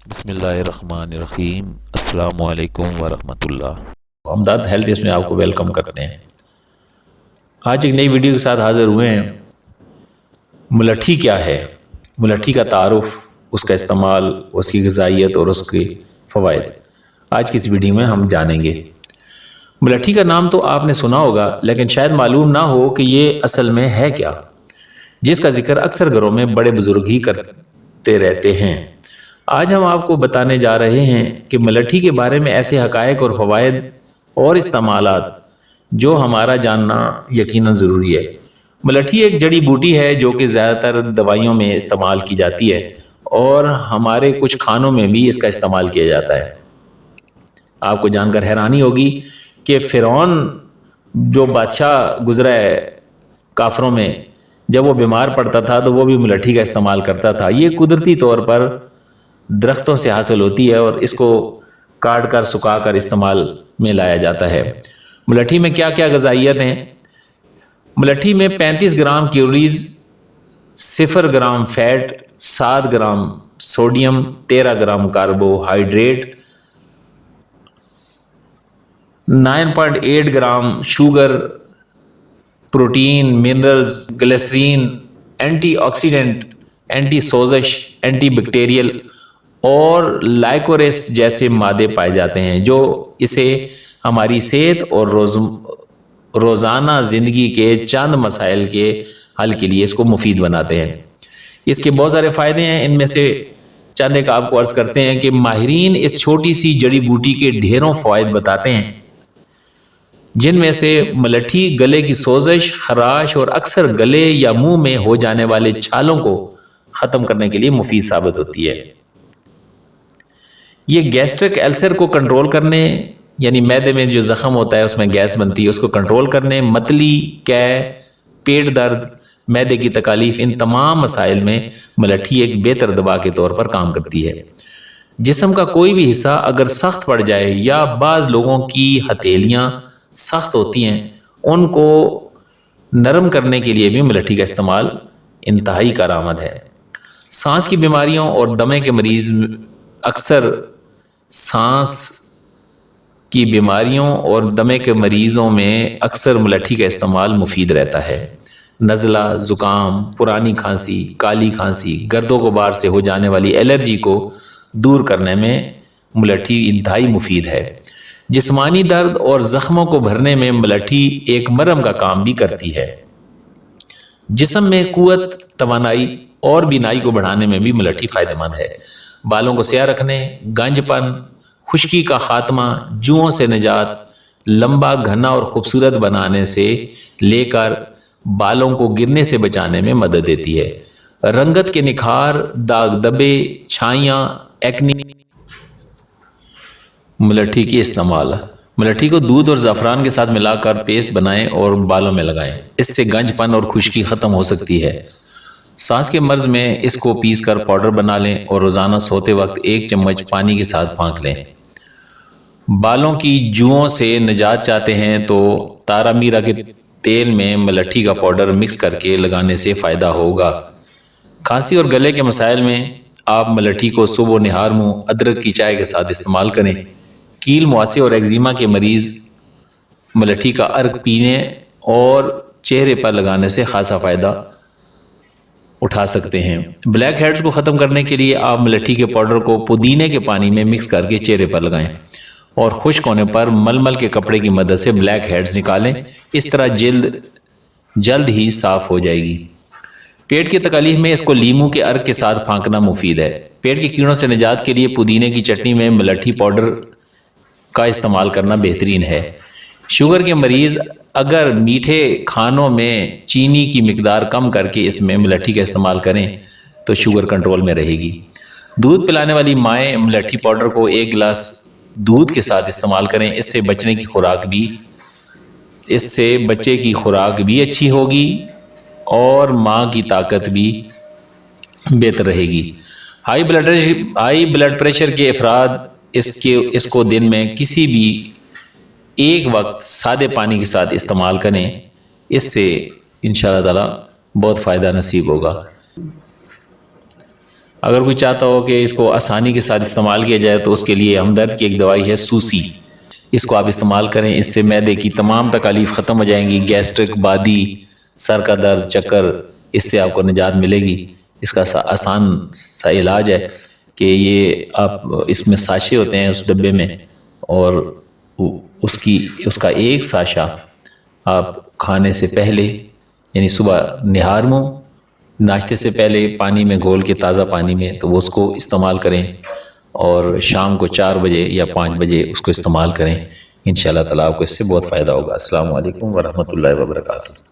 बिस्मिल्लाहिर्रहमानिर्रहीम। अस्सलामु अलैकुम वरहमतुल्लाह। हमदर्द हेल्थ इसमें आपको वेलकम करते हैं। आज एक नई वीडियो के साथ हाज़िर हुए हैं। मुलट्ठी क्या है, मुलट्ठी का तारुफ, उसका इस्तेमाल, उसकी ग़िज़ाइयत और उसके फ़वाइद आज की इस वीडियो में हम जानेंगे। मुलट्ठी का नाम तो आपने सुना होगा, लेकिन शायद मालूम ना हो कि ये असल में है क्या, जिसका जिक्र अक्सर घरों में बड़े बुज़ुर्ग ही करते रहते हैं। आज हम आपको बताने जा रहे हैं कि मुलट्ठी के बारे में ऐसे हक़ाइक़ और फ़वाइद और इस्तेमालात जो हमारा जानना यकीनन ज़रूरी है। मुलट्ठी एक जड़ी बूटी है जो कि ज़्यादातर दवाइयों में इस्तेमाल की जाती है और हमारे कुछ खानों में भी इसका इस्तेमाल किया जाता है। आपको जानकर हैरानी होगी कि फ़िरौन जो बादशाह गुज़रा है काफ़रों में, जब वो बीमार पड़ता था तो वो भी मुलट्ठी का इस्तेमाल करता था। ये कुदरती तौर पर दरख्तों से हासिल होती है और इसको काट कर सुखा कर इस्तेमाल में लाया जाता है। मुलट्ठी में क्या क्या ग़िज़ाइयत हैं? मुलट्ठी में 35 gram calories, 0 gram fat, 7 gram sodium, 13 gram carbohydrate, 9.8 gram sugar, protein, minerals, glycerine, antioxidant, anti सोजश, एंटी बैक्टीरियल और लाइकोरेस जैसे मादे पाए जाते हैं जो इसे हमारी सेहत और रोज़ाना ज़िंदगी के चंद मसाइल के हल के लिए इसको मुफीद बनाते हैं। इसके बहुत सारे फ़ायदे हैं, इनमें से चंद एक आपको अर्ज़ करते हैं कि माहिरीन इस छोटी सी जड़ी बूटी के ढेरों फ़वाइद बताते हैं, जिनमें से मुलट्ठी गले की सोजश, खराश और अक्सर गले या मुंह में हो जाने वाले छालों को ख़त्म करने के लिए मुफीद साबित होती है। ये गैस्ट्रिक अल्सर को कंट्रोल करने, यानी मैदे में जो ज़ख़म होता है उसमें गैस बनती है, उसको कंट्रोल करने, मतली, कै, पेट दर्द, मैदे की तकालीफ, इन तमाम मसाइल में मुलट्ठी एक बेहतर दवा के तौर पर काम करती है। जिस्म का कोई भी हिस्सा अगर सख्त पड़ जाए या बाज़ लोगों की हथेलियाँ सख्त होती हैं, उनको नरम करने के लिए भी मुलट्ठी का इस्तेमाल इंतहाई कारआमद है। सांस की बीमारियों और दमे के मरीज़ अक्सर सांस की बीमारियों और दमे के मरीज़ों में अक्सर मुलट्ठी का इस्तेमाल मुफीद रहता है। नज़ला, ज़ुकाम, पुरानी खांसी, काली खांसी, गर्दो गुबार से हो जाने वाली एलर्जी को दूर करने में मुलट्ठी इंतहाई मुफीद है। जिस्मानी दर्द और ज़ख्मों को भरने में मुलट्ठी एक मरहम का काम भी करती है। जिस्म में क़ुव्वत, तवानाई और बीनाई को बढ़ाने में भी मुलट्ठी फ़ायदेमंद है। बालों को सियाह रखने, गंजपन, खुश्की का खात्मा, जुओं से निजात, लंबा, घना और खूबसूरत बनाने से लेकर बालों को गिरने से बचाने में मदद देती है। रंगत के निखार, दाग धब्बे, छाइयाँ, एक्नी। मुलट्ठी की इस्तेमाल। मुलट्ठी को दूध और ज़ाफ़रान के साथ मिलाकर पेस्ट बनाएं और बालों में लगाएं। इससे गंजपन और खुश्की ख़त्म हो सकती है। सांस के मर्ज़ में इसको पीस कर पाउडर बना लें और रोज़ाना सोते वक्त 1 चम्मच पानी के साथ फाँक लें। बालों की जुओं से निजात चाहते हैं तो तारा मीरा के तेल में मुलट्ठी का पाउडर मिक्स करके लगाने से फ़ायदा होगा। खांसी और गले के मसाइल में आप मुलट्ठी को सुबह निहार मुँह अदरक की चाय के साथ इस्तेमाल करें। कील, मुआसे और एक्जिमा के मरीज़ मुलट्ठी का अर्क पीने और चेहरे पर लगाने से खासा फ़ायदा उठा सकते हैं। ब्लैक हेड्स को ख़त्म करने के लिए आप मुलट्ठी के पाउडर को पुदीने के पानी में मिक्स करके चेहरे पर लगाएं और खुश्क होने पर मलमल के कपड़े की मदद से ब्लैक हेड्स निकालें। इस तरह जल्द ही साफ़ हो जाएगी। पेट की तकलीफ में इसको लीमू के अर्क के साथ फाँकना मुफीद है। पेट के कीड़ों से निजात के लिए पुदीने की चटनी में मुलट्ठी पाउडर का इस्तेमाल करना बेहतरीन है। शुगर के मरीज़ अगर मीठे खानों में चीनी की मिकदार कम करके इसमें मुलट्ठी का इस्तेमाल करें तो शुगर कंट्रोल में रहेगी। दूध पिलाने वाली माएँ मुलट्ठी पाउडर को 1 गिलास दूध के साथ इस्तेमाल करें। इससे बच्चे की खुराक भी अच्छी होगी और माँ की ताकत भी बेहतर रहेगी। हाई ब्लड प्रेशर के अफराद इसको दिन में किसी भी एक वक्त सादे पानी के साथ इस्तेमाल करें। इससे इंशाअल्लाह ताला बहुत फ़ायदा नसीब होगा। اگر کوئی چاہتا ہو کہ اس کو آسانی کے ساتھ استعمال کیا جائے تو اس کے لیے ہمدرد کی ایک دوائی ہے سوسی، اس کو آپ استعمال کریں، اس سے معدے کی تمام تکالیف ختم ہو جائیں گی، گیسٹرک، بادی، سر کا درد، چکر، اس سے آپ کو نجات ملے گی۔ اس کا آسان سا علاج ہے کہ یہ آپ اس میں ساشے ہوتے ہیں اس ڈبے میں، اور اس کا ایک ساشا آپ کھانے سے پہلے، یعنی صبح نہار منہ، ناشتے سے پہلے پانی میں گھول کے، تازہ پانی میں، تو وہ اس کو استعمال کریں، اور شام کو 4 بجے یا 5 بجے اس کو استعمال کریں۔ انشاءاللہ تعالیٰ آپ کو اس سے بہت فائدہ ہوگا۔ السلام علیکم ورحمۃ اللہ وبرکاتہ۔